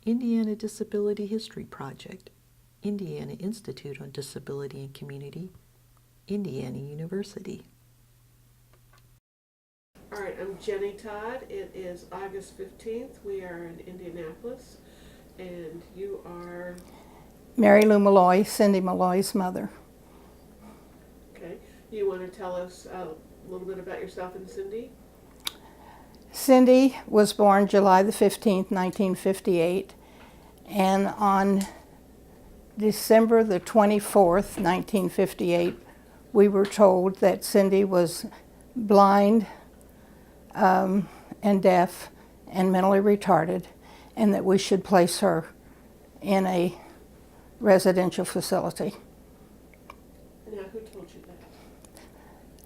Indiana Disability History Project, Indiana Institute on Disability and Community, Indiana University. All right, I'm Jenny Todd. It is August 15th. We are in Indianapolis, and you are? Mary Lou Melloy, Cindy Melloy's mother. Okay. You want to tell us a little bit about yourself and Cindy? Cindy was born July the 15th, 1958, and on December the 24th, 1958, we were told that Cindy was blind and deaf and mentally retarded, and that we should place her in a residential facility. Now, who told you that?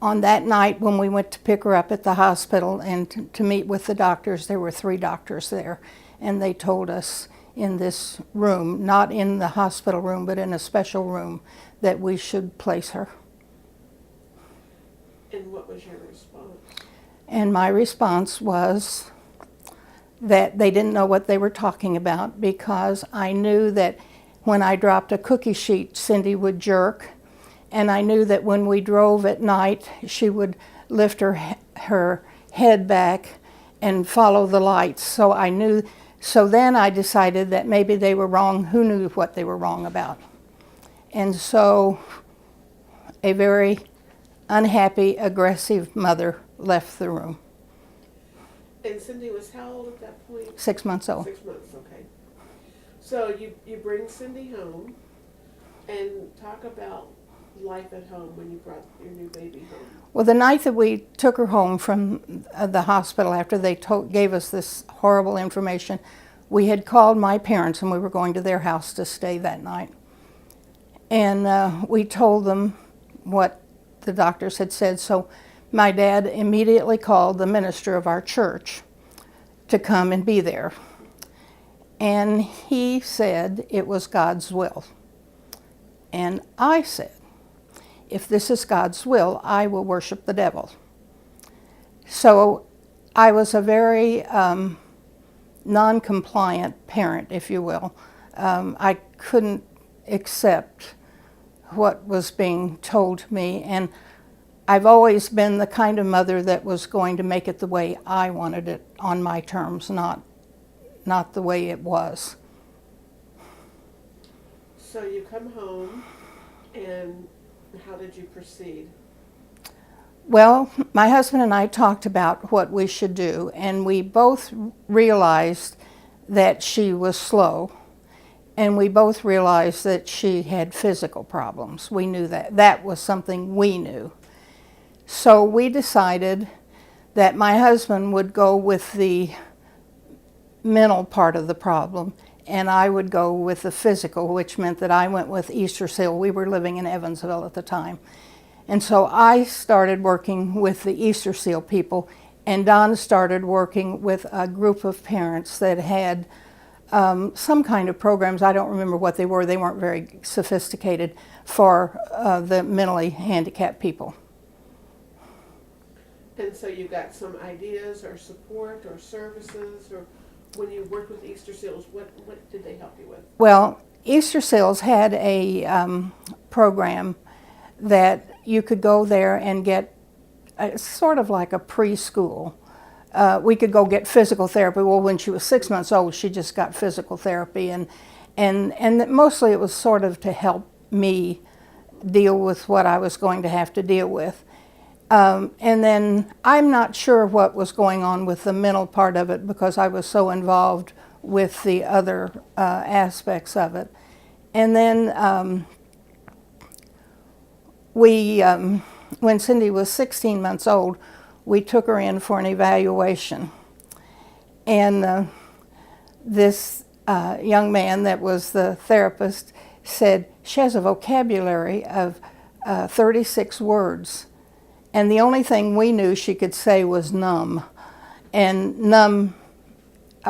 On that night when we went to pick her up at the hospital and to meet with the doctors, there were 3 doctors there, and they told us in this room, not in the hospital room, but in a special room, that we should place her. And what was your response? And my response was that they didn't know what they were talking about, because I knew that when I dropped a cookie sheet, Cindy would jerk, and I knew that when we drove at night, she would lift her head back and follow the lights. So I knew. So then I decided that maybe they were wrong. Who knew what they were wrong about? And so a very unhappy, aggressive mother left the room. And Cindy was how old at that point? 6 months old. 6 months, okay. So you bring Cindy home, and talk about life at home when you brought your new baby home. Well, the night that we took her home from the hospital after they gave us this horrible information, we had called my parents and we were going to their house to stay that night. And we told them what the doctors had said. So my dad immediately called the minister of our church to come and be there. And he said it was God's will. And I said, if this is God's will, I will worship the devil. So I was a very non-compliant parent, if you will. I couldn't accept what was being told to me, and I've always been the kind of mother that was going to make it the way I wanted it on my terms, not the way it was. So you come home, and how did you proceed? Well, my husband and I talked about what we should do, and we both realized that she was slow, and we both realized that she had physical problems. We knew that. That was something we knew. So we decided that my husband would go with the mental part of the problem, and I would go with the physical, which meant that I went with Easter Seal. We were living in Evansville at the time. And so I started working with the Easter Seal people, and Don started working with a group of parents that had some kind of programs. I don't remember what they were. They weren't very sophisticated for the mentally handicapped people. And so you got some ideas or support or services, or when you worked with Easter Seals, what did they help you with? Well, Easter Seals had a program that you could go there and get sort of like a preschool. We could go get physical therapy. Well, when she was 6 months old, she just got physical therapy, and mostly it was sort of to help me deal with what I was going to have to deal with. And then I'm not sure what was going on with the mental part of it, because I was so involved with the other aspects of it. And then when Cindy was 16 months old, we took her in for an evaluation. And this young man that was the therapist said, she has a vocabulary of 36 words. And the only thing we knew she could say was numb. And numb,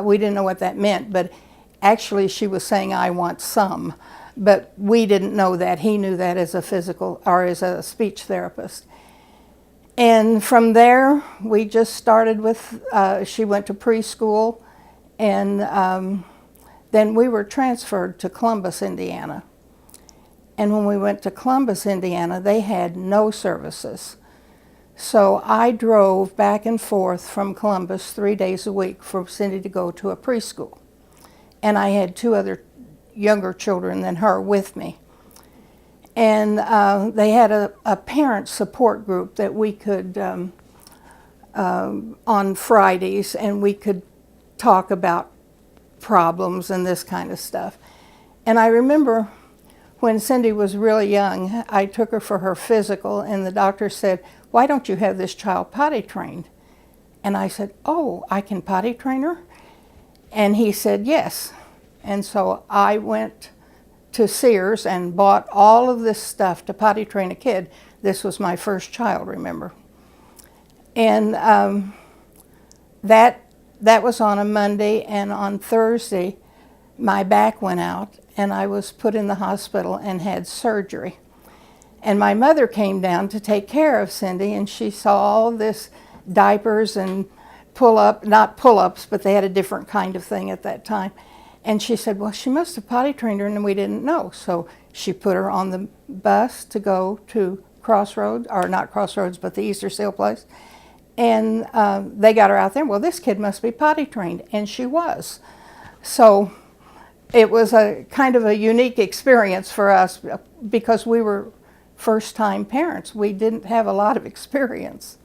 we didn't know what that meant, but actually she was saying, I want some. But we didn't know that. He knew that as a physical or as a speech therapist. And from there, we just started with, she went to preschool, and then we were transferred to Columbus, Indiana. And when we went to Columbus, Indiana, they had no services. So I drove back and forth from Columbus 3 days a week for Cindy to go to a preschool. And I had 2 other younger children than her with me. And they had a parent support group that we could, on Fridays, and we could talk about problems and this kind of stuff. And I remember when Cindy was really young, I took her for her physical, and the doctor said, "Why don't you have this child potty trained?" And I said, "Oh, I can potty train her?" And he said, "Yes." And so I went to Sears and bought all of this stuff to potty train a kid. This was my first child, remember. And that was on a Monday, and on Thursday, my back went out, and I was put in the hospital and had surgery. And my mother came down to take care of Cindy, and she saw all this diapers and not pull-ups, but they had a different kind of thing at that time. And she said, "Well, she must have potty trained her, and we didn't know." So she put her on the bus to go to Crossroads, or not Crossroads, but the Easter Sale place. And they got her out there. Well, this kid must be potty trained, and she was. So it was a kind of a unique experience for us because we were first-time parents. We didn't have a lot of experience.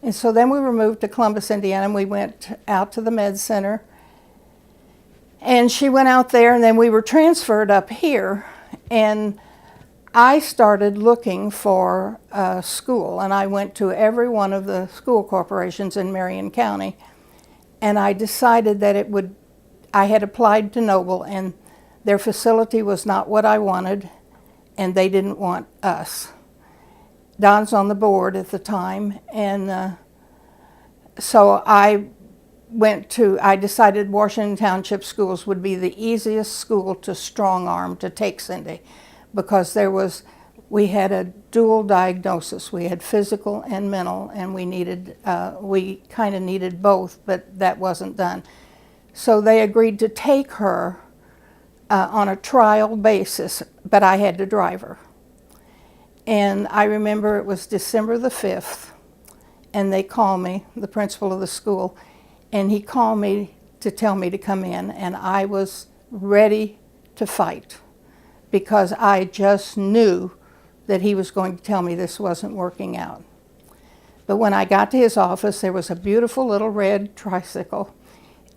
And so then we were moved to Columbus, Indiana, and we went out to the med center. And she went out there, and then we were transferred up here. And I started looking for a school, and I went to every one of the school corporations in Marion County. And I decided that I had applied to Noble, and their facility was not what I wanted, and they didn't want us. Don's on the board at the time, and so I decided Washington Township Schools would be the easiest school to strong arm to take Cindy, because we had a dual diagnosis. We had physical and mental, and we kind of needed both, but that wasn't done. So they agreed to take her on a trial basis, but I had to drive her. And I remember it was December the 5th, and they called me, the principal of the school, and he called me to tell me to come in, and I was ready to fight because I just knew that he was going to tell me this wasn't working out. But when I got to his office, there was a beautiful little red tricycle,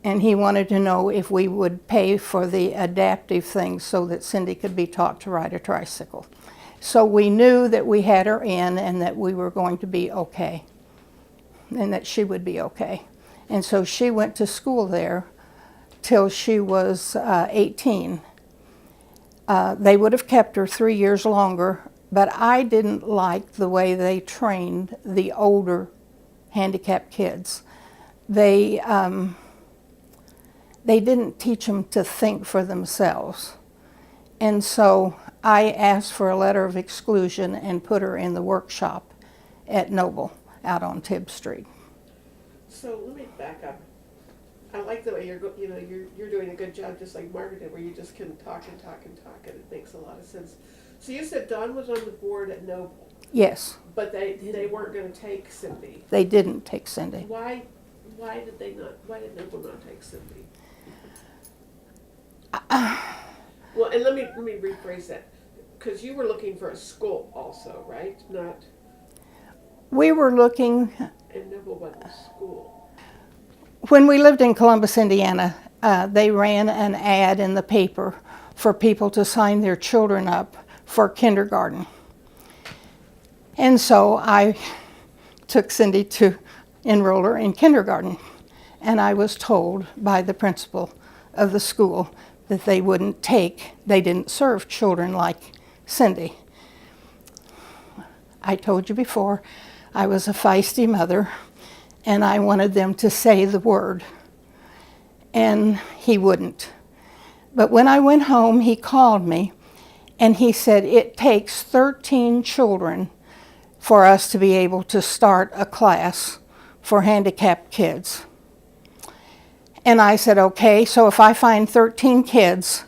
and he wanted to know if we would pay for the adaptive things so that Cindy could be taught to ride a tricycle. So we knew that we had her in and that we were going to be okay, and that she would be okay. And so she went to school there till she was 18. They would have kept her 3 years longer, but I didn't like the way they trained the older handicapped kids. They didn't teach them to think for themselves. And so I asked for a letter of exclusion and put her in the workshop at Noble out on Tibb Street. So let me back up. I like the way you're doing a good job, just like Margaret did, where you just can talk and talk and talk, and it makes a lot of sense. So you said Don was on the board at Noble. Yes. But they weren't going to take Cindy. They didn't take Cindy. Why did they not? Why did Noble not take Cindy? Well, and let me rephrase that, because you were looking for a school also, right? Not. We were looking. And Noble wasn't a school. When we lived in Columbus, Indiana, they ran an ad in the paper for people to sign their children up for kindergarten. And so I took Cindy to enroll her in kindergarten. And I was told by the principal of the school that they didn't serve children like Cindy. I told you before, I was a feisty mother, and I wanted them to say the word. And he wouldn't. But when I went home, he called me, and he said, it takes 13 children for us to be able to start a class for handicapped kids. And I said, okay, so if I find 13 kids,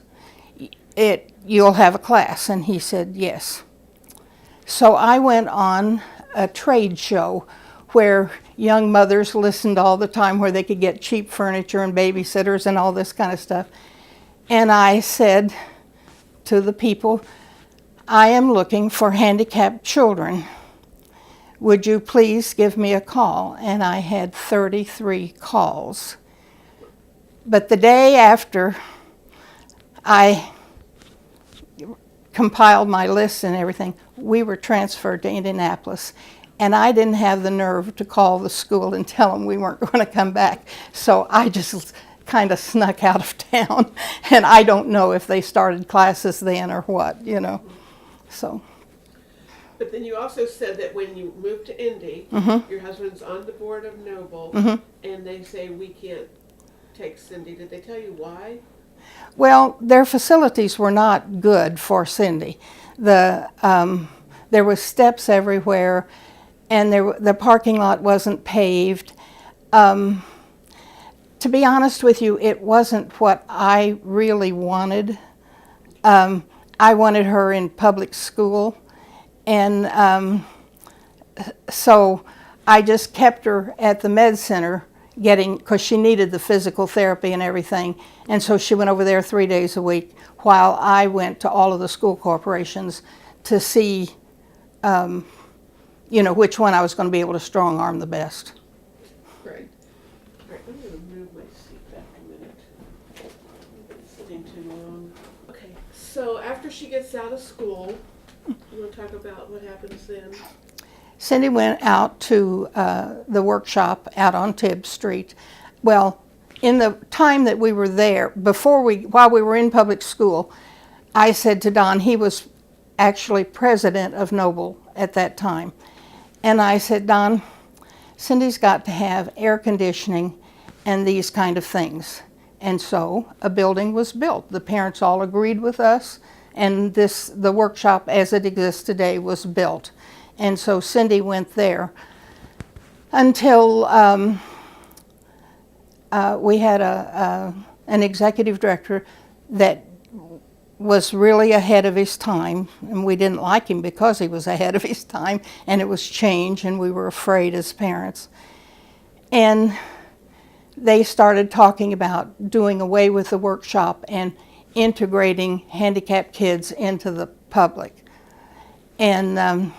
you'll have a class. And he said, yes. So I went on a trade show where young mothers listened all the time, where they could get cheap furniture and babysitters and all this kind of stuff. And I said to the people, I am looking for handicapped children. Would you please give me a call? And I had 33 calls. But the day after I compiled my list and everything, we were transferred to Indianapolis. And I didn't have the nerve to call the school and tell them we weren't going to come back. So I just kind of snuck out of town. And I don't know if they started classes then or what, you know. So. But then you also said that when you moved to Indy, your husband's on the board of Noble, and they say we can't take Cindy. Did they tell you why? Well, their facilities were not good for Cindy. There were steps everywhere, and the parking lot wasn't paved. To be honest with you, it wasn't what I really wanted. I wanted her in public school, and so I just kept her at the med center because she needed the physical therapy and everything. And so she went over there 3 days a week while I went to all of the school corporations to see, which one I was going to be able to strong arm the best. Right. All right, I'm going to move my seat back a minute. I've been sitting too long. Okay, so after she gets out of school, you want to talk about what happens then? Cindy went out to the workshop out on Tibb Street. Well, in the time that we were there, while we were in public school, I said to Don, he was actually president of Noble at that time, and I said, Don, Cindy's got to have air conditioning and these kind of things. And so a building was built. The parents all agreed with us, and the workshop as it exists today was built. And so Cindy went there until we had an executive director that was really ahead of his time, and we didn't like him because he was ahead of his time, and it was change, and we were afraid as parents. And they started talking about doing away with the workshop and integrating handicapped kids into the public. And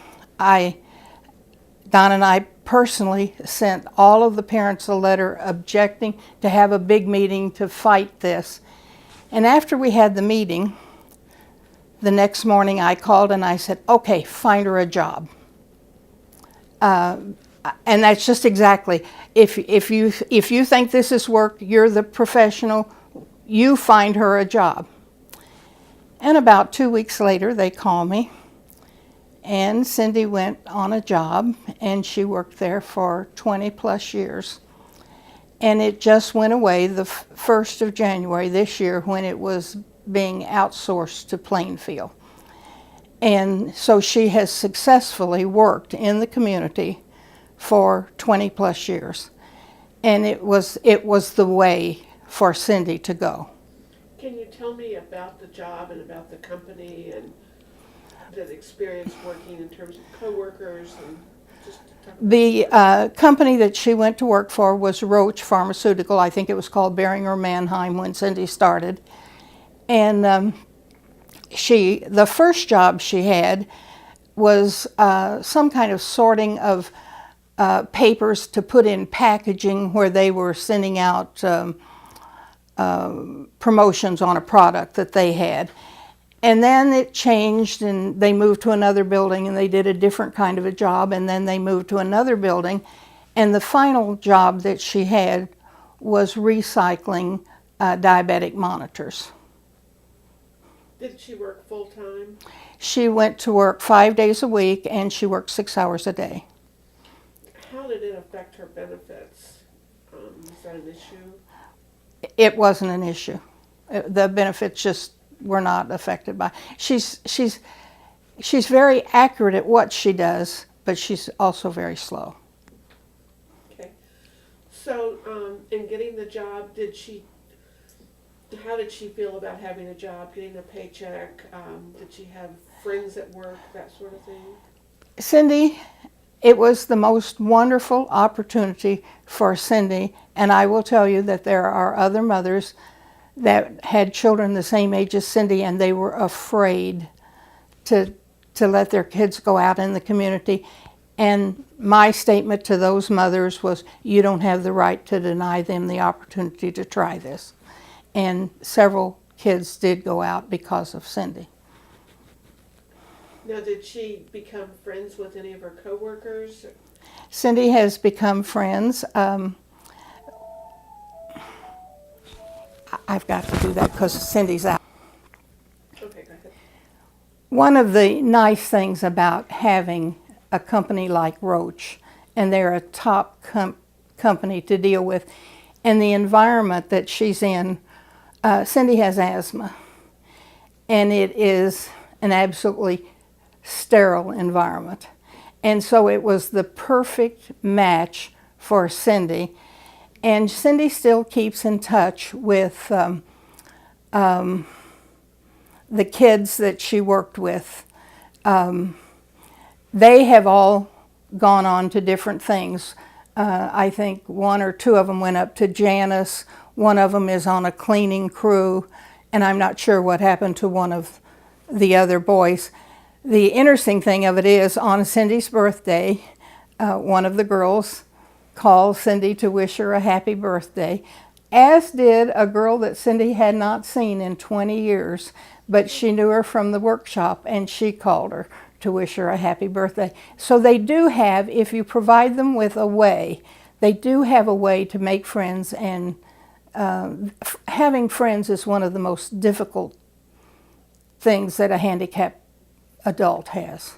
Don and I personally sent all of the parents a letter objecting to have a big meeting to fight this. And after we had the meeting, the next morning I called and I said, okay, find her a job. And that's just exactly, if you think this is work, you're the professional, you find her a job. And about 2 weeks later, they call me, and Cindy went on a job, and she worked there for 20 plus years. And it just went away the 1st of January this year when it was being outsourced to Plainfield. And so she has successfully worked in the community for 20 plus years. And it was the way for Cindy to go. Can you tell me about the job and about the company and the experience working in terms of coworkers and just talk about The company that she went to work for was Roche Pharmaceutical. I think it was called Beringer Mannheim when Cindy started. And the first job she had was some kind of sorting of papers to put in packaging where they were sending out promotions on a product that they had. And then it changed, and they moved to another building, and they did a different kind of a job, and then they moved to another building. And the final job that she had was recycling diabetic monitors. Did she work full-time? She went to work 5 days a week, and she worked 6 hours a day. How did it affect her benefits? Was that an issue? It wasn't an issue. The benefits just were not affected by. She's very accurate at what she does, but she's also very slow. Okay. So, in getting the job, how did she feel about having a job, getting a paycheck? Did she have friends at work, that sort of thing? Cindy, it was the most wonderful opportunity for Cindy, and I will tell you that there are other mothers that had children the same age as Cindy, and they were afraid to let their kids go out in the community. And my statement to those mothers was, you don't have the right to deny them the opportunity to try this. And several kids did go out because of Cindy. Now, did she become friends with any of her coworkers? Cindy has become friends. I've got to do that because Cindy's out. Okay, go ahead. One of the nice things about having a company like Roche, and they're a top company to deal with, and the environment that she's in, Cindy has asthma, and it is an absolutely sterile environment. And so it was the perfect match for Cindy. And Cindy still keeps in touch with the kids that she worked with. They have all gone on to different things. I think one or two of them went up to Janus. One of them is on a cleaning crew, and I'm not sure what happened to one of the other boys. The interesting thing of it is, on Cindy's birthday, one of the girls called Cindy to wish her a happy birthday, as did a girl that Cindy had not seen in 20 years, but she knew her from the workshop, and she called her to wish her a happy birthday. So they do have, if you provide them with a way, they do have a way to make friends, and having friends is one of the most difficult things that a handicapped adult has.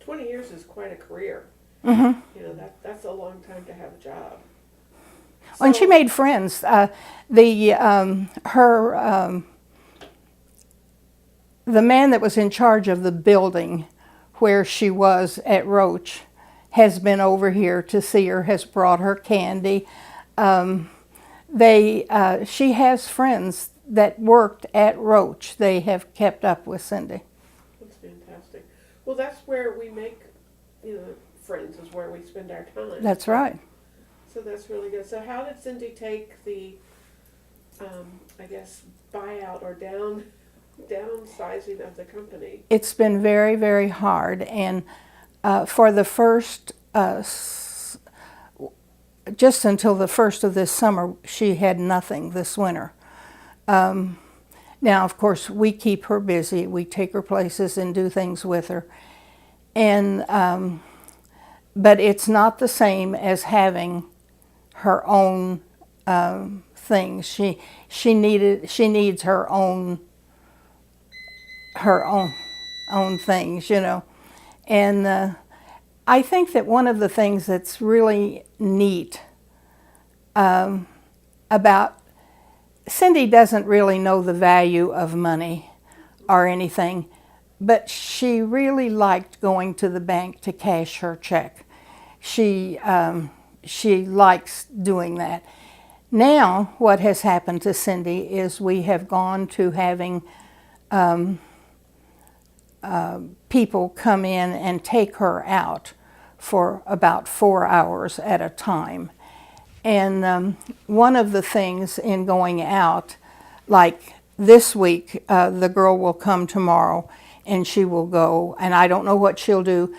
20 years is quite a career. Mm-hmm. You know, that's a long time to have a job. And she made friends. The man that was in charge of the building where she was at Roche has been over here to see her, has brought her candy. She has friends that worked at Roche. They have kept up with Cindy. That's fantastic. Well, that's where we make, friends, is where we spend our time. That's right. So that's really good. So how did Cindy take the, buyout or downsizing of the company? It's been very, very hard. And for the first, just until the first of this summer, she had nothing this winter. Now, of course, we keep her busy. We take her places and do things with her. And but it's not the same as having her own things. She needs her own things, And I think that one of the things that's really neat about Cindy doesn't really know the value of money or anything, but she really liked going to the bank to cash her check. She likes doing that. Now, what has happened to Cindy is we have gone to having people come in and take her out for about 4 hours at a time. And one of the things in going out, like this week, the girl will come tomorrow and she will go, and I don't know what she'll do.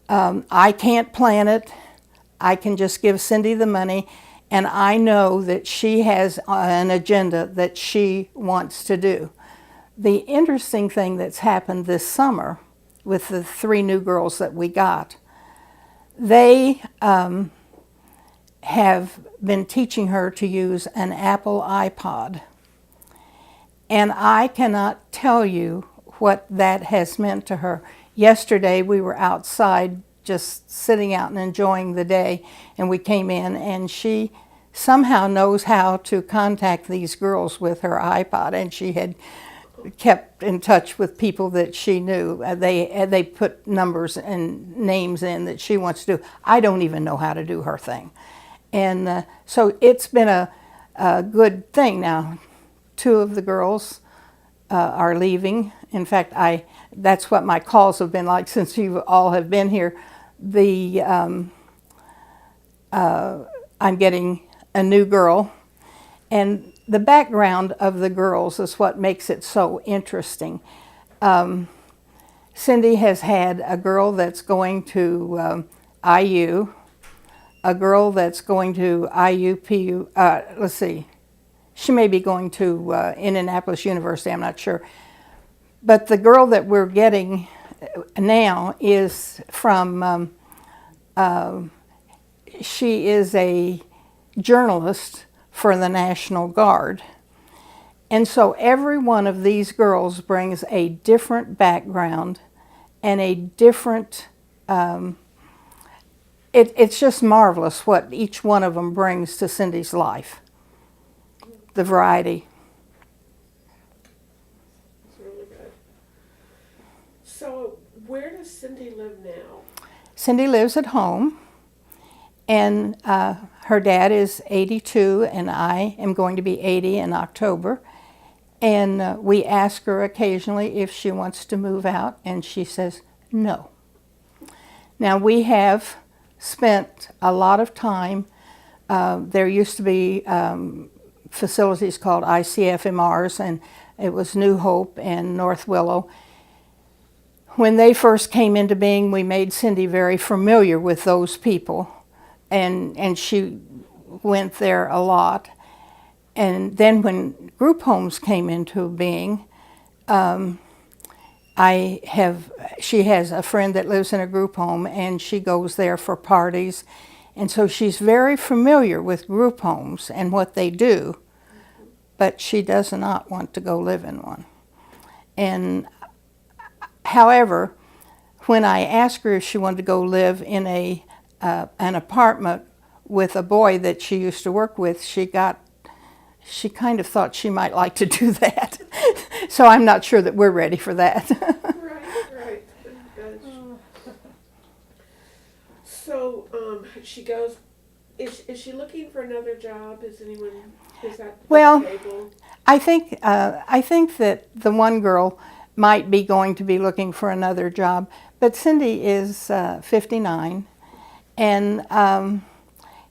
I can't plan it. I can just give Cindy the money, and I know that she has an agenda that she wants to do. The interesting thing that's happened this summer with the 3 new girls that we got, they have been teaching her to use an Apple iPod. And I cannot tell you what that has meant to her. Yesterday we were outside just sitting out and enjoying the day, and we came in, and she somehow knows how to contact these girls with her iPod, and she had kept in touch with people that she knew. They put numbers and names in that she wants to do. I don't even know how to do her thing. And so it's been a good thing. Now, 2 of the girls are leaving. In fact, that's what my calls have been like since you all have been here. I'm getting a new girl, and the background of the girls is what makes it so interesting. Cindy has had a girl that's going to IU, a girl that's going to IUPU, let's see, she may be going to Indianapolis University, I'm not sure. But the girl that we're getting now is from, she is a journalist for the National Guard. And so every one of these girls brings a different background and a different, it's just marvelous what each one of them brings to Cindy's life. The variety. It's really good. So where does Cindy live now? Cindy lives at home, and her dad is 82, and I am going to be 80 in October. And we ask her occasionally if she wants to move out, and she says no. Now, we have spent a lot of time, there used to be facilities called ICFMRs, and it was New Hope and North Willow. When they first came into being, we made Cindy very familiar with those people, and she went there a lot. And then when group homes came into being, she has a friend that lives in a group home, and she goes there for parties. And so she's very familiar with group homes and what they do, but she does not want to go live in one. And however, when I asked her if she wanted to go live in an apartment with a boy that she used to work with, she kind of thought she might like to do that. So I'm not sure that we're ready for that. Right. Good. So she goes. Is she looking for another job? Is that Well, on the table? I think that the one girl might be going to be looking for another job, but Cindy is 59, and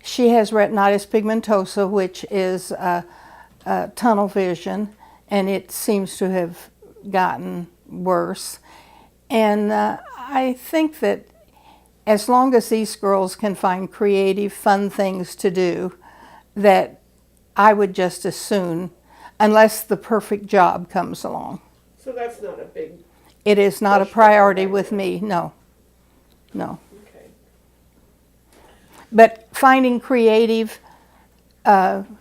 she has retinitis pigmentosa, which is tunnel vision, and it seems to have gotten worse. And I think that as long as these girls can find creative, fun things to do, that I would just as soon, unless the perfect job comes along. So that's not a big. It is not a push for priority her right with now. me, no. Okay. But finding creative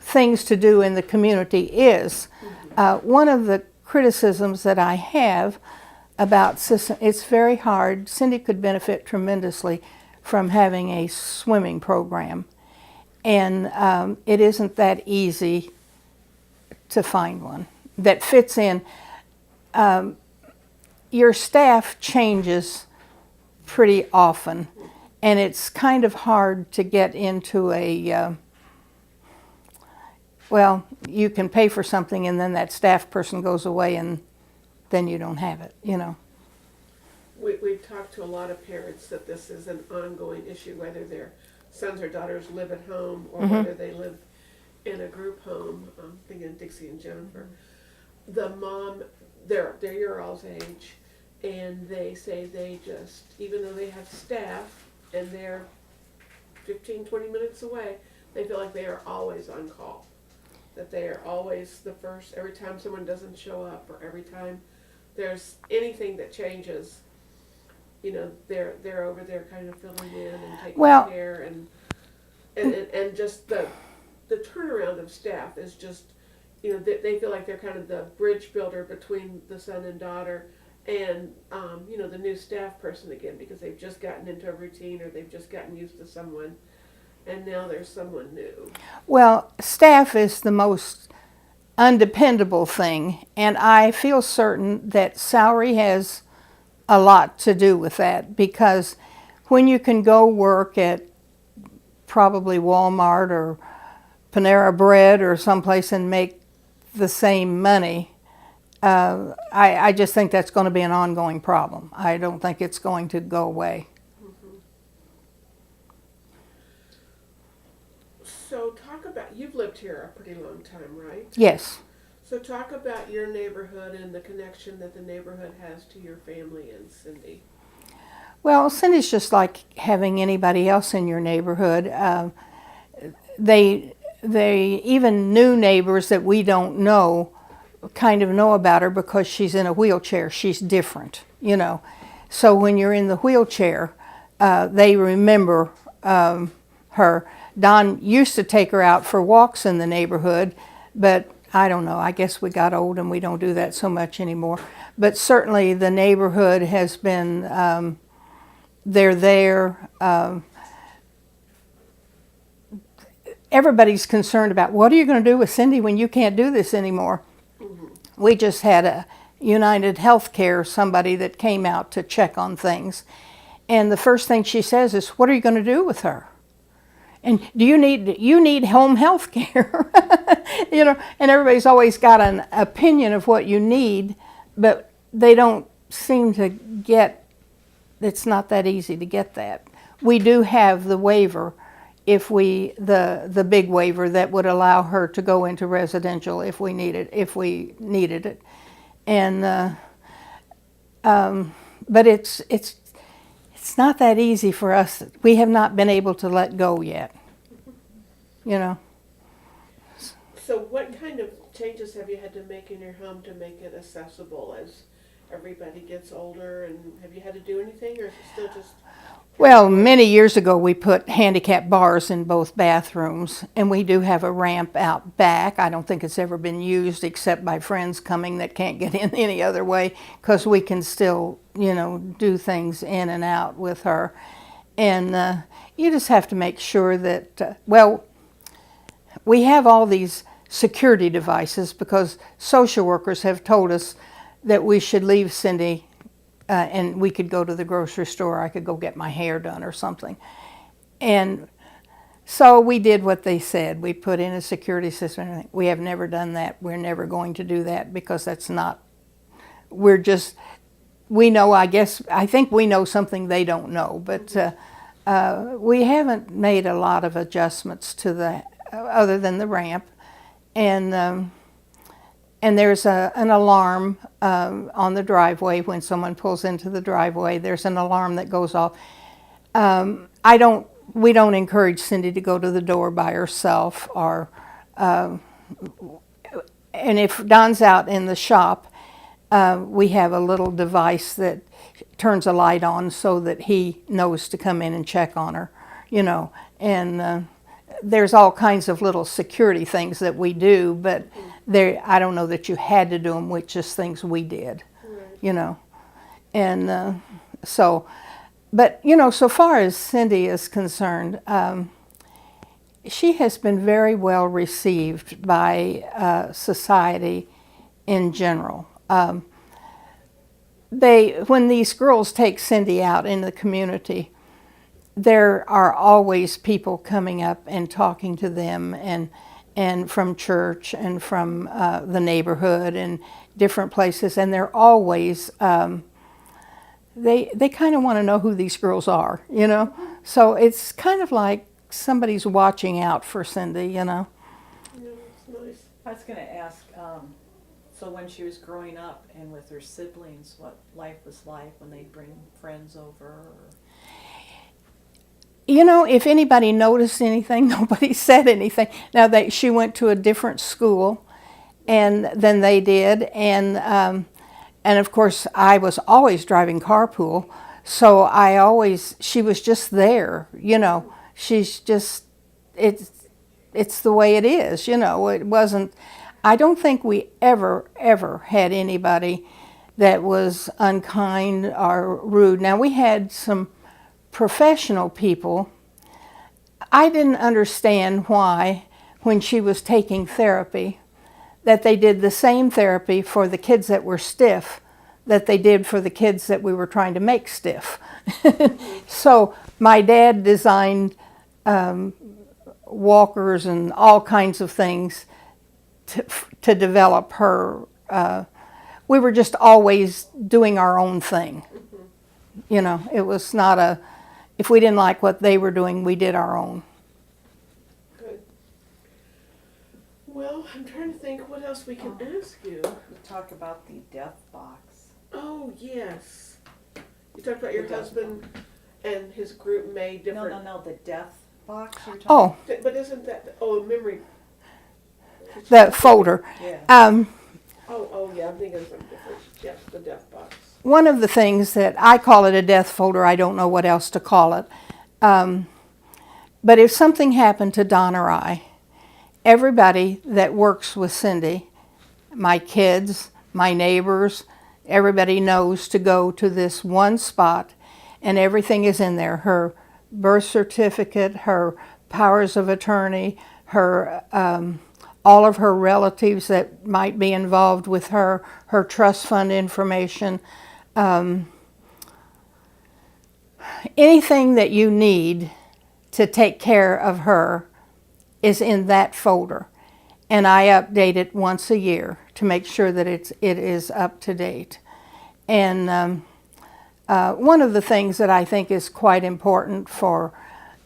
things to do in the community is. One of the criticisms that I have about system, it's very hard. Cindy could benefit tremendously from having a swimming program. And it isn't that easy to find one that fits in. Your staff changes pretty often, and it's kind of hard to get into well, you can pay for something and then that staff person goes away and then you don't have it, you know. We've talked to a lot of parents that this is an ongoing issue, whether their sons or daughters live at home or whether they live in a group home. I'm thinking Dixie and Jennifer. The mom, they're your all's age, and they say they just, even though they have staff and they're 15, 20 minutes away, they feel like they are always on call. That they are always the first, every time someone doesn't show up or every time there's anything that changes, you know, they're over there kind of filling in and taking care, and just the turnaround of staff is just, you know, they feel like they're kind of the bridge builder between the son and daughter and you know, the new staff person again, because they've just gotten into a routine or they've just gotten used to someone, and now there's someone new. Well, staff is the most undependable thing, and I feel certain that salary has a lot to do with that, because when you can go work at probably Walmart or Panera Bread or someplace and make the same money. I just think that's going to be an ongoing problem. I don't think it's going to go away. So talk about, you've lived here a pretty long time, right? Yes. So talk about your neighborhood and the connection that the neighborhood has to your family and Cindy. Well, Cindy's just like having anybody else in your neighborhood. They even new neighbors that we don't know kind of know about her because she's in a wheelchair. She's different, you know. So when you're in the wheelchair, they remember her. Don used to take her out for walks in the neighborhood, but I don't know. I guess we got old and we don't do that so much anymore. But certainly the neighborhood has been, they're there. Everybody's concerned about what are you going to do with Cindy when you can't do this anymore. We just had a United Healthcare, somebody that came out to check on things. And the first thing she says is, what are you going to do with her? And you need home health care. You know, and everybody's always got an opinion of what you need, but they don't seem to get, it's not that easy to get that. We do have the waiver, the big waiver that would allow her to go into residential if we needed it. And but it's not that easy for us. We have not been able to let go yet, you know. So what kind of changes have you had to make in your home to make it accessible as everybody gets older? And have you had to do anything, or is it still just... Well, many years ago we put handicap bars in both bathrooms, and we do have a ramp out back. I don't think it's ever been used except by friends coming that can't get in any other way, because we can still, you know, do things in and out with her. And you just have to make sure that, well, we have all these security devices because social workers have told us that we should leave Cindy and we could go to the grocery store. I could go get my hair done or something. And so we did what they said. We put in a security system. We have never done that. We're never going to do that because that's not, we know, I think we know something they don't know, but we haven't made a lot of adjustments to the, other than the ramp. And there's an alarm on the driveway when someone pulls into the driveway. There's an alarm that goes off. We don't encourage Cindy to go to the door by herself, or and if Don's out in the shop, we have a little device that turns a light on so that he knows to come in and check on her, you know. And there's all kinds of little security things that we do, but I don't know that you had to do them, with just things we did, right. You know. And but, you know, so far as Cindy is concerned, she has been very well received by society in general. When these girls take Cindy out in the community, there are always people coming up and talking to them, and from church and from the neighborhood and different places, and they're always they kind of want to know who these girls are, you know. So it's kind of like somebody's watching out for Cindy, you know. Yeah, that's nice. I was going to ask, so when she was growing up and with her siblings, what life was like when they'd bring friends over? Or... You know, if anybody noticed anything, nobody said anything. Now, she went to a different school than they did, and of course, I was always driving carpool, so she was just there, you know. She's just, it's the way it is, you know. It wasn't, I don't think we ever had anybody that was unkind or rude. Now, we had some professional people. I didn't understand why, when she was taking therapy, that they did the same therapy for the kids that were stiff that they did for the kids that we were trying to make stiff. So my dad designed walkers and all kinds of things to develop her. We were just always doing our own thing. You know, it was not a, if we didn't like what they were doing, we did our own. Good. Well, I'm trying to think what else we can ask you. We talk about the death box. Oh, yes. You talked about your husband and his group made No, different. no, no, the death box you're talking. Oh, But isn't that, memory? the folder. Yeah. Oh, yeah, I'm thinking of something different. Yes, the death box. One of the things that I call it a death folder, I don't know what else to call it. But if something happened to Don or I, everybody that works with Cindy, my kids, my neighbors, everybody knows to go to this one spot, and everything is in there. Her birth certificate, her powers of attorney, her all of her relatives that might be involved with her, her trust fund information, anything that you need to take care of her is in that folder. And I update it once a year to make sure that it is up to date. And one of the things that I think is quite important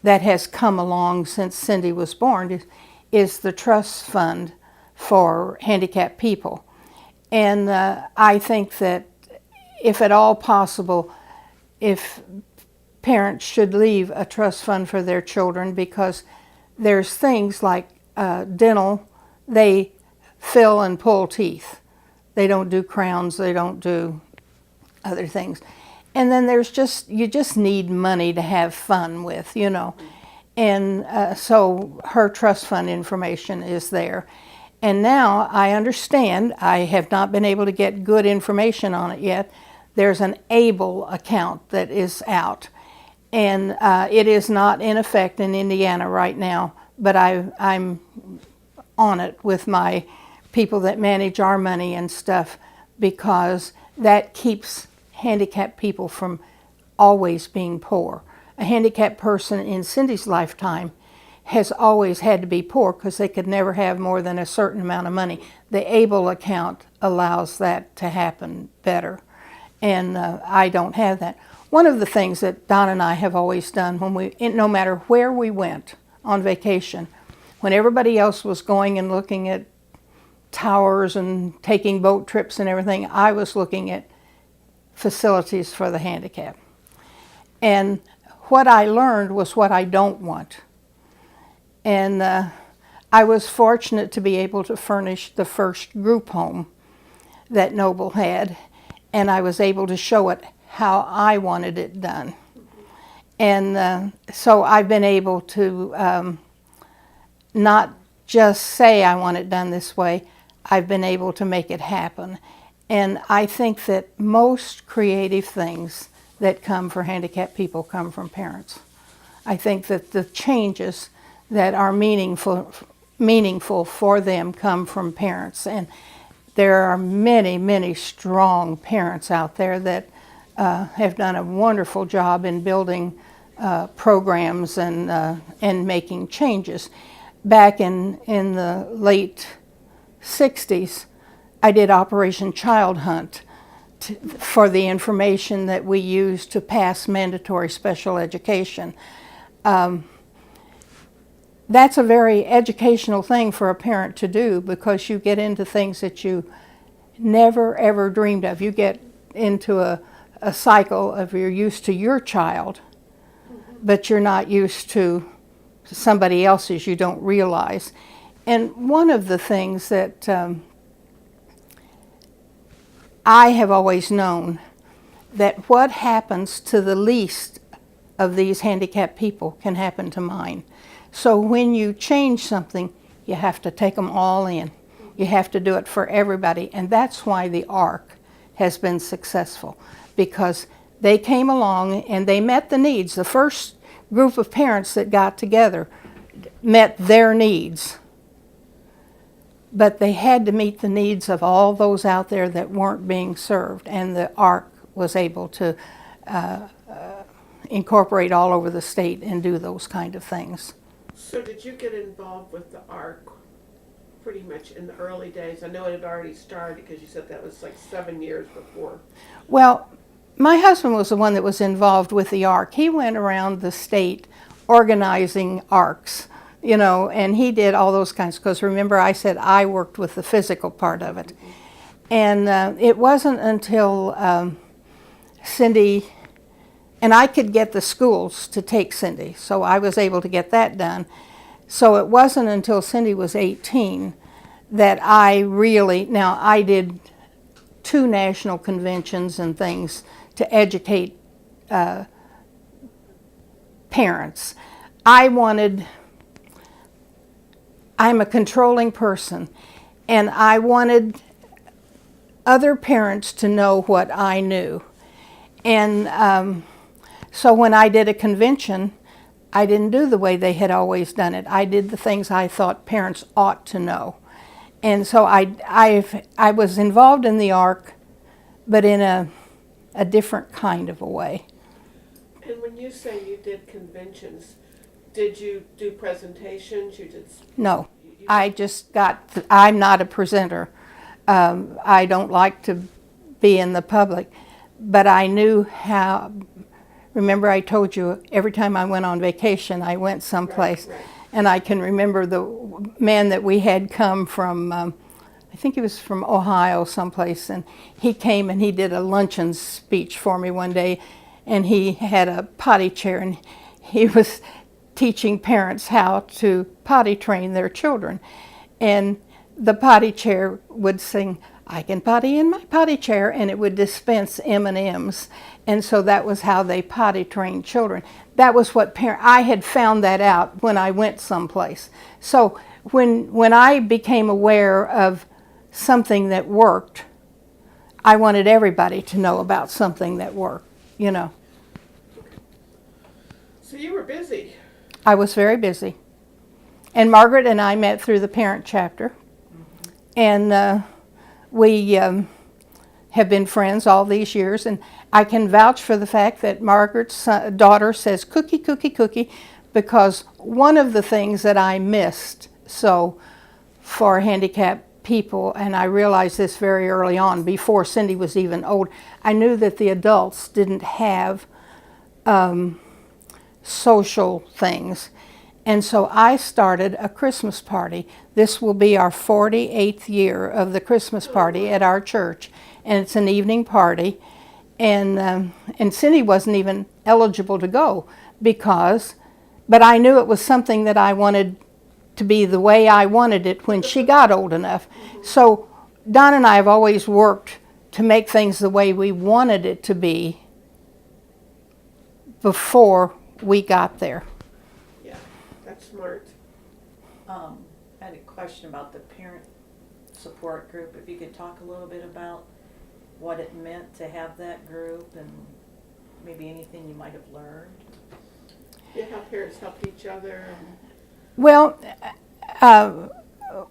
that has come along since Cindy was born is the trust fund for handicapped people. And I think that if at all possible, if parents should leave a trust fund for their children, because there's things like dental, they fill and pull teeth. They don't do crowns, they don't do other things. And then there's you just need money to have fun with, you know. And so her trust fund information is there. And now I understand, I have not been able to get good information on it yet. There's an ABLE account that is out. And it is not in effect in Indiana right now, but I'm on it with my people that manage our money and stuff, because that keeps handicapped people from always being poor. A handicapped person in Cindy's lifetime has always had to be poor because they could never have more than a certain amount of money. The ABLE account allows that to happen better, and I don't have that. One of the things that Don and I have always done no matter where we went on vacation, when everybody else was going and looking at towers and taking boat trips and everything, I was looking at facilities for the handicapped. And what I learned was what I don't want. And I was fortunate to be able to furnish the first group home that Noble had, and I was able to show it how I wanted it done. And so I've been able to not just say I want it done this way, I've been able to make it happen. And I think that most creative things that come for handicapped people come from parents. I think that the changes that are meaningful for them come from parents. And there are many, many strong parents out there that have done a wonderful job in building programs and making changes. Back in the late 60s, I did Operation Child Hunt for the information that we use to pass mandatory special education. That's a very educational thing for a parent to do, because you get into things that you never ever dreamed of. You get into a cycle of you're used to your child, but you're not used to somebody else's, you don't realize. And one of the things that I have always known, that what happens to the least of these handicapped people can happen to mine. So when you change something, you have to take them all in. You have to do it for everybody. And that's why the ARC has been successful, because they came along and they met the needs. The first group of parents that got together met their needs. But they had to meet the needs of all those out there that weren't being served. And the ARC was able to incorporate all over the state and do those kind of things. So did you get involved with the ARC pretty much in the early days? I know it had already started because you said that was like 7 years before. Well, my husband was the one that was involved with the ARC. He went around the state organizing ARCs, you know, and he did all those kinds, because remember I said I worked with the physical part of it. And it wasn't until Cindy, and I could get the schools to take Cindy, so I was able to get that done. So it wasn't until Cindy was 18 that I really, now I did 2 national conventions and things to educate parents. I'm a controlling person, and I wanted other parents to know what I knew. And so when I did a convention, I didn't do the way they had always done it. I did the things I thought parents ought to know. And so I was involved in the ARC, but in a different kind of a way. And when you say you did conventions, did you do presentations? You did? No, I'm not a presenter. I don't like to be in the public, but I knew how. Remember I told you every time I went on vacation, I went someplace. Right. And I can remember the man that we had come from, I think he was from Ohio someplace, and he came and he did a luncheon speech for me one day, and he had a potty chair, and he was teaching parents how to potty train their children. And the potty chair would sing, "I can potty in my potty chair," and it would dispense M&Ms. And so that was how they potty trained children. That was what I had found that out when I went someplace. So when I became aware of something that worked, I wanted everybody to know about something that worked, you know. So you were busy. I was very busy. And Margaret and I met through the parent chapter. And we have been friends all these years. And I can vouch for the fact that Margaret's daughter says cookie, cookie, cookie, because one of the things that I missed so for handicapped people, and I realized this very early on, before Cindy was even old, I knew that the adults didn't have social things. And so I started a Christmas party. This will be our 48th year of the Christmas party at our church, and it's an evening party. And Cindy wasn't even eligible to go but I knew it was something that I wanted to be the way I wanted it when she got old enough. So Don and I have always worked to make things the way we wanted it to be before we got there. Yeah, that's smart. I had a question about the parent support group. If you could talk a little bit about what it meant to have that group and maybe anything you might have learned. Yeah, how parents helped each other. Well,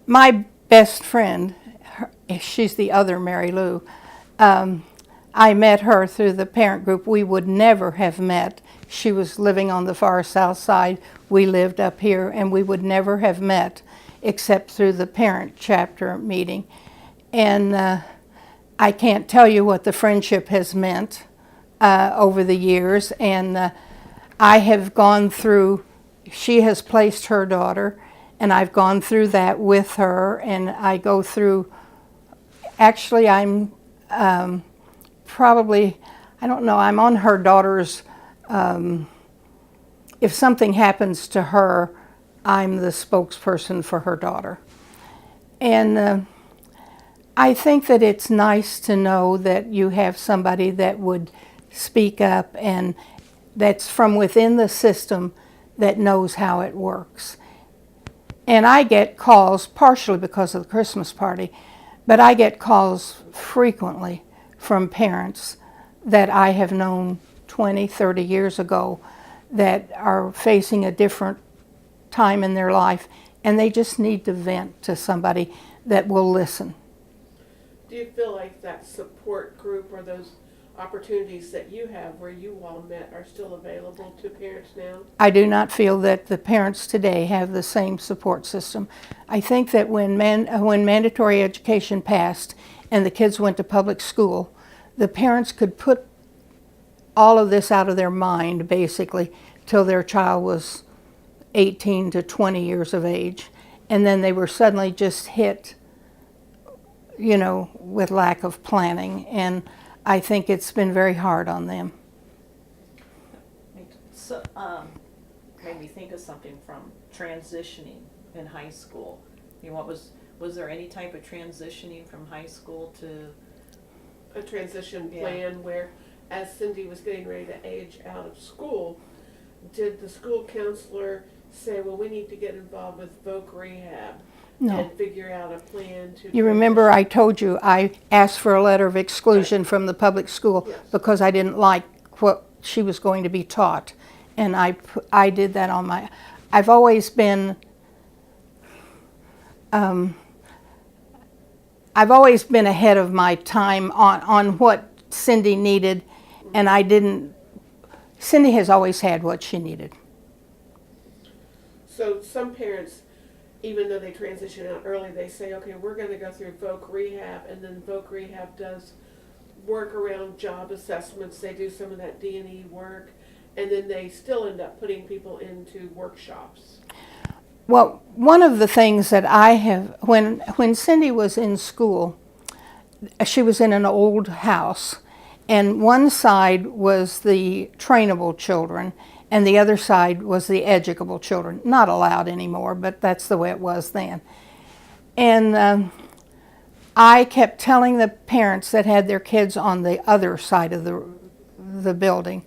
my best friend, she's the other Mary Lou, I met her through the parent group. We would never have met. She was living on the far south side. We lived up here, and we would never have met except through the parent chapter meeting. And I can't tell you what the friendship has meant over the years. And I have gone through, she has placed her daughter, and I've gone through that with her. And I go through, actually I'm probably, I don't know, I'm on her daughter's, if something happens to her, I'm the spokesperson for her daughter. And I think that it's nice to know that you have somebody that would speak up and that's from within the system that knows how it works. And I get calls, partially because of the Christmas party, but I get calls frequently from parents that I have known 20, 30 years ago that are facing a different time in their life, and they just need to vent to somebody that will listen. Do you feel like that support group or those opportunities that you have where you all met are still available to parents now? I do not feel that the parents today have the same support system. I think that when mandatory education passed and the kids went to public school, the parents could put all of this out of their mind, basically, till their child was 18 to 20 years of age. And then they were suddenly just hit, with lack of planning. And I think it's been very hard on them. So, made me think of something from transitioning in high school. Was there any type of transitioning from high school to? A transition Yeah. plan where, as Cindy was getting ready to age out of school, did the school counselor say, well, we need to get involved with voc rehab No. and figure out a plan to? You remember I told you I asked for a letter of exclusion from the public school Yes. because I didn't like what she was going to be taught. And I did that on my, I've always been ahead of my time on what Cindy needed, and Cindy has always had what she needed. So some parents, even though they transition out early, they say, okay, we're going to go through voc rehab, and then voc rehab does work around job assessments. They do some of that D&E work, and then they still end up putting people into workshops. Well, one of the things that I have, when Cindy was in school, she was in an old house, and one side was the trainable children, and the other side was the educable children. Not allowed anymore, but that's the way it was then. And I kept telling the parents that had their kids on the other side of the building,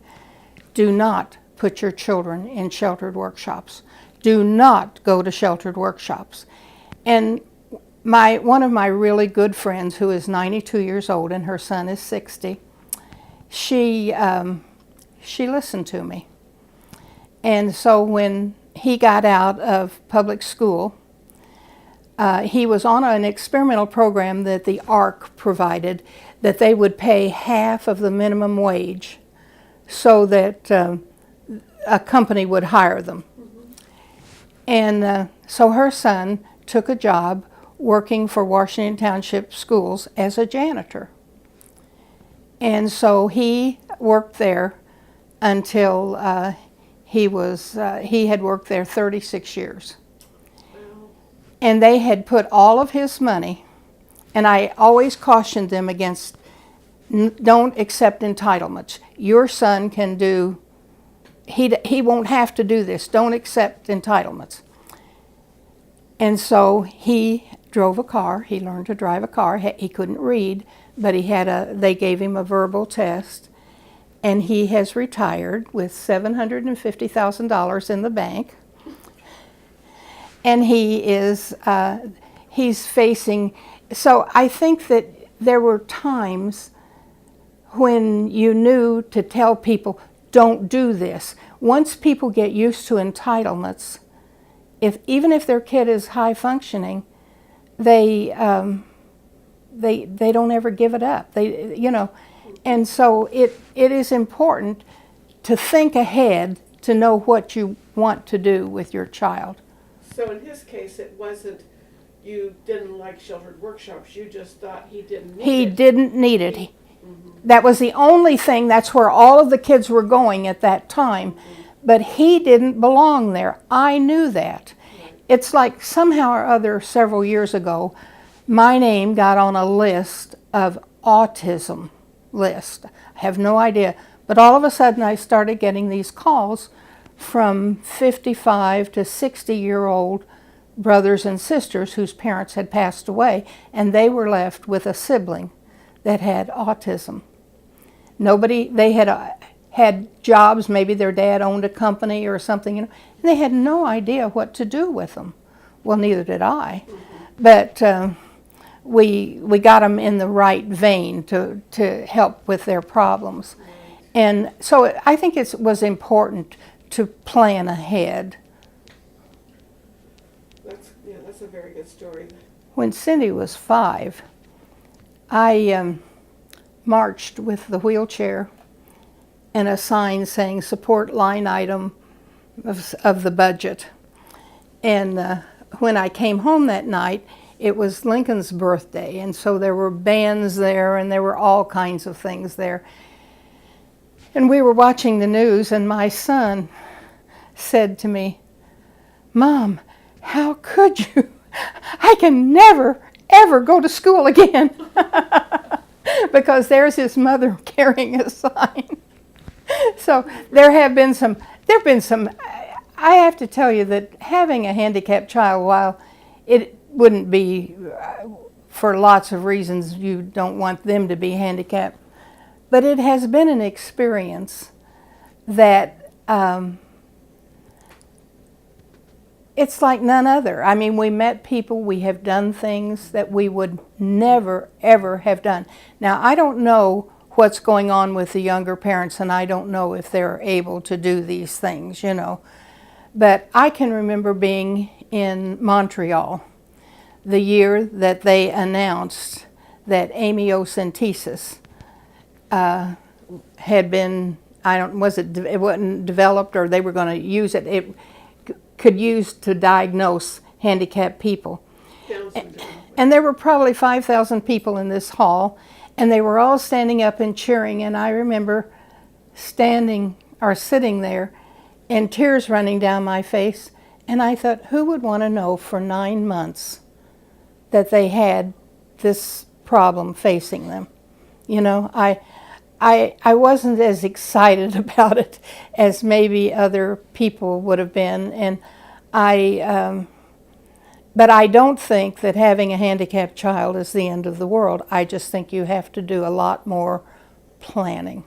do not put your children in sheltered workshops. Do not go to sheltered workshops. And one of my really good friends, who is 92 years old and her son is 60, she listened to me. And so when he got out of public school, he was on an experimental program that the ARC provided, that they would pay half of the minimum wage so that a company would hire them. And so her son took a job working for Washington Township Schools as a janitor. And so he worked there until he had worked there 36 years. And they had put all of his money, and I always cautioned them against, don't accept entitlements. Your son can do, he won't have to do this. Don't accept entitlements. And so he drove a car. He learned to drive a car. He couldn't read, but they gave him a verbal test. And he has retired with $750,000 in the bank. And he's facing, so I think that there were times when you knew to tell people, don't do this. Once people get used to entitlements, even if their kid is high functioning, they don't ever give it up. And so it is important to think ahead to know what you want to do with your child. So in his case, it wasn't you didn't like sheltered workshops. You just thought he didn't need it. He didn't need it. That was the only thing. That's where all of the kids were going at that time. But he didn't belong there. I knew that. It's like somehow or other several years ago, my name got on a list of autism list. I have no idea. But all of a sudden I started getting these calls from 55 to 60-year-old brothers and sisters whose parents had passed away, and they were left with a sibling that had autism. They had jobs, maybe their dad owned a company or something, and they had no idea what to do with them. Well, neither did I. But we got them in the right vein to help with their problems. And so I think it was important to plan ahead. That's a very good story. When Cindy was 5, I marched with the wheelchair and a sign saying support line item of the budget. And when I came home that night, it was Lincoln's birthday, and so there were bands there and there were all kinds of things there. And we were watching the news, and my son said to me, "Mom, how could you? I can never, ever go to school again." Because there's his mother carrying a sign. So there have been some, I have to tell you that having a handicapped child, while it wouldn't be, for lots of reasons, you don't want them to be handicapped, but it has been an experience that it's like none other. I mean, we met people, we have done things that we would never, ever have done. Now, I don't know what's going on with the younger parents, and I don't know if they're able to do these things, you know. But I can remember being in Montreal the year that they announced that amniocentesis had been, it wasn't developed, or they were going to use it. It could use to diagnose handicapped people. Down syndrome. And there were probably 5,000 people in this hall, and they were all standing up and cheering. And I remember sitting there and tears running down my face. And I thought, who would want to know for 9 months that they had this problem facing them? You know, I wasn't as excited about it as maybe other people would have been, and but I don't think that having a handicapped child is the end of the world. I just think you have to do a lot more planning.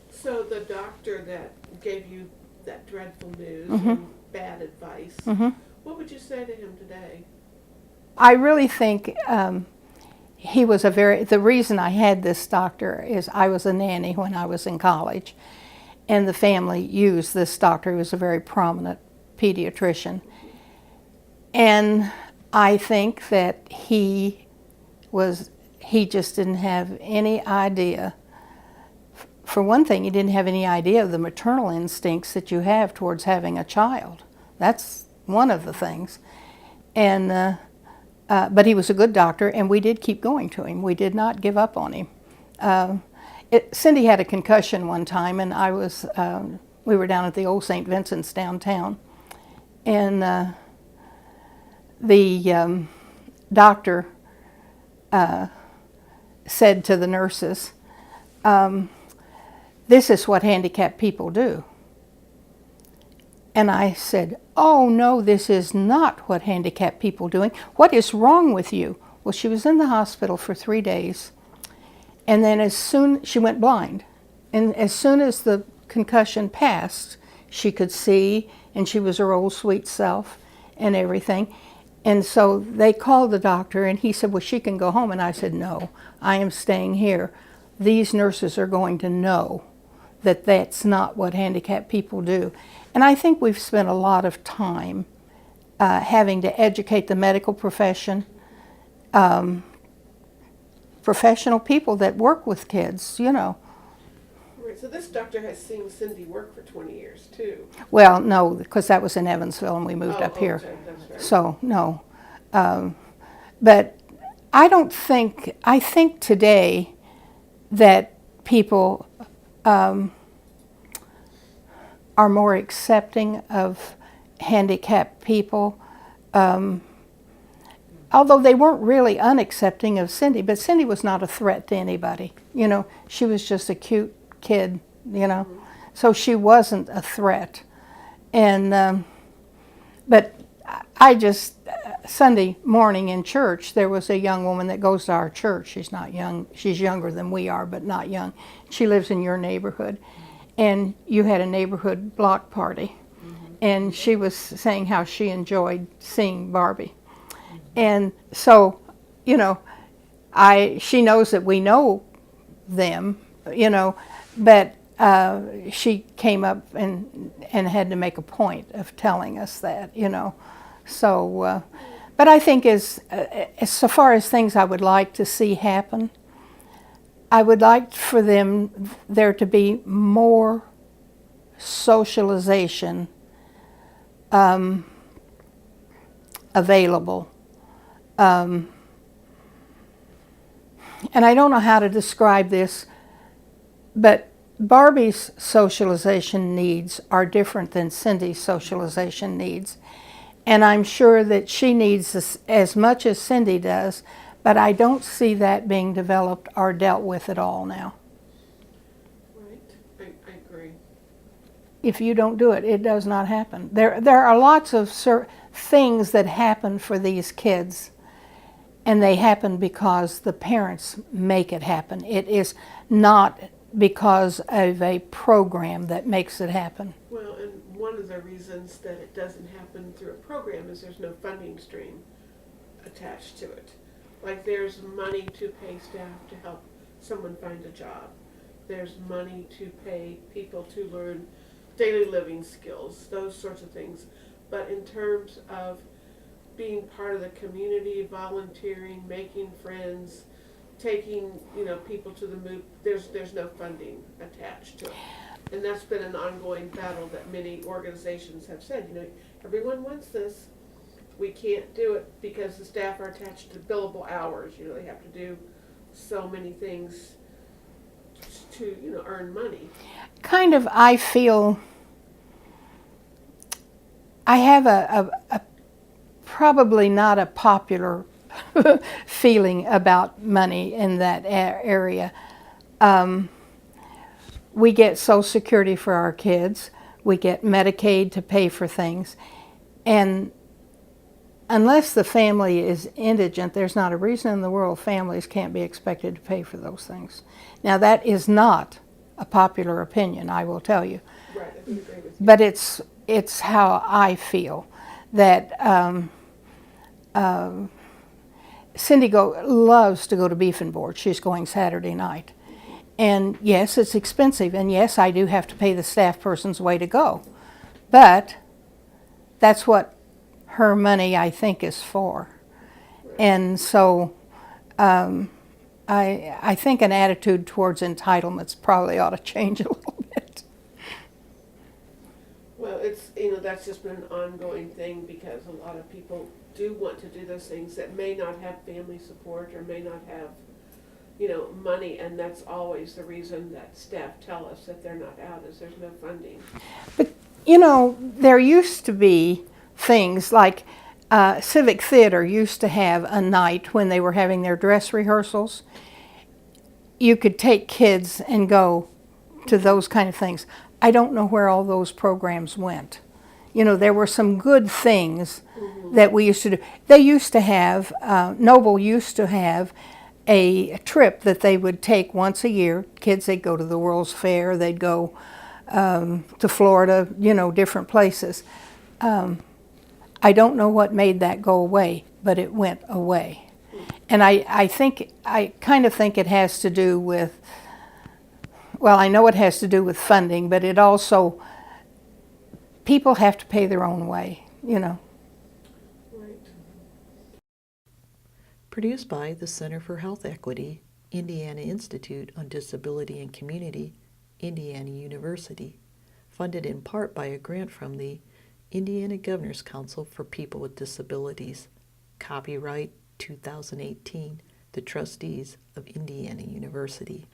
So the doctor that gave you that dreadful news Mm-hmm. and bad advice, Mm-hmm. what would you say to him today? I really think he was the reason I had this doctor is I was a nanny when I was in college, and the family used this doctor. He was a very prominent pediatrician. And I think that he just didn't have any idea. For one thing, he didn't have any idea of the maternal instincts that you have towards having a child. That's one of the things. And but he was a good doctor, and we did keep going to him. We did not give up on him. Cindy had a concussion one time, and we were down at the old St. Vincent's downtown, and the doctor said to the nurses, "This is what handicapped people do." And I said, "Oh no, this is not what handicapped people are doing. What is wrong with you?" Well, she was in the hospital for 3 days, and then she went blind. And as soon as the concussion passed, she could see, and she was her old sweet self and everything. And so they called the doctor, and he said, "Well, she can go home." And I said, "No, I am staying here. These nurses are going to know that that's not what handicapped people do." And I think we've spent a lot of time having to educate the medical profession, professional people that work with kids, you know. Right, so this doctor has seen Cindy work for 20 years too. Well, no, because that was in Evansville and we moved up here. Okay, that's right. So, no. But I think today that people are more accepting of handicapped people, although they weren't really unaccepting of Cindy, but Cindy was not a threat to anybody. You know, she was just a cute kid, you know, so she wasn't a threat. And but I just Sunday morning in church, there was a young woman that goes to our church. She's not young, she's younger than we are, but not young. She lives in your neighborhood, and you had a neighborhood block party, and she was saying how she enjoyed seeing Barbie. And so, you know, she knows that we know them, you know, but she came up and had to make a point of telling us that, you know. So, but I think as so far as things I would like to see happen, I would like for there to be more socialization available. And I don't know how to describe this, but Barbie's socialization needs are different than Cindy's socialization needs. And I'm sure that she needs as much as Cindy does, but I don't see that being developed or dealt with at all now. Right, I agree. If you don't do it, it does not happen. There are lots of things that happen for these kids, and they happen because the parents make it happen. It is not because of a program that makes it happen. Well, and one of the reasons that it doesn't happen through a program is there's no funding stream attached to it. Like there's money to pay staff to help someone find a job. There's money to pay people to learn daily living skills, those sorts of things. But in terms of being part of the community, volunteering, making friends, taking people to the move, there's no funding attached to it. And that's been an ongoing battle that many organizations have said, everyone wants this. We can't do it because the staff are attached to billable hours. They have to do so many things to earn money. Kind of, I feel I have a probably not a popular feeling about money in that area. We get Social Security for our kids. We get Medicaid to pay for things. And unless the family is indigent, there's not a reason in the world families can't be expected to pay for those things. Now, that is not a popular opinion, I will tell you. Right, I would agree with you. But it's how I feel that Cindy loves to go to Beef and Board. She's going Saturday night. And yes, it's expensive, and yes, I do have to pay the staff person's way to go. But that's what her money, I think, is for. And so I think an attitude towards entitlements probably ought to change a little bit. Well, it's, that's just been an ongoing thing because a lot of people do want to do those things that may not have family support or may not have, money, and that's always the reason that staff tell us that they're not out, is there's no funding. But, there used to be things like Civic Theater used to have a night when they were having their dress rehearsals. You could take kids and go to those kind of things. I don't know where all those programs went. There were some good things that we used to do. They used to have, Noble used to have a trip that they would take once a year. Kids, they'd go to the World's Fair, they'd go to Florida, different places. I don't know what made that go away, but it went away. And I kind of think it has to do with, well, I know it has to do with funding, but it also, people have to pay their own way, Right. Produced by the Center for Health Equity, Indiana Institute on Disability and Community, Indiana University. Funded in part by a grant from the Indiana Governor's Council for People with Disabilities. Copyright 2018, the Trustees of Indiana University.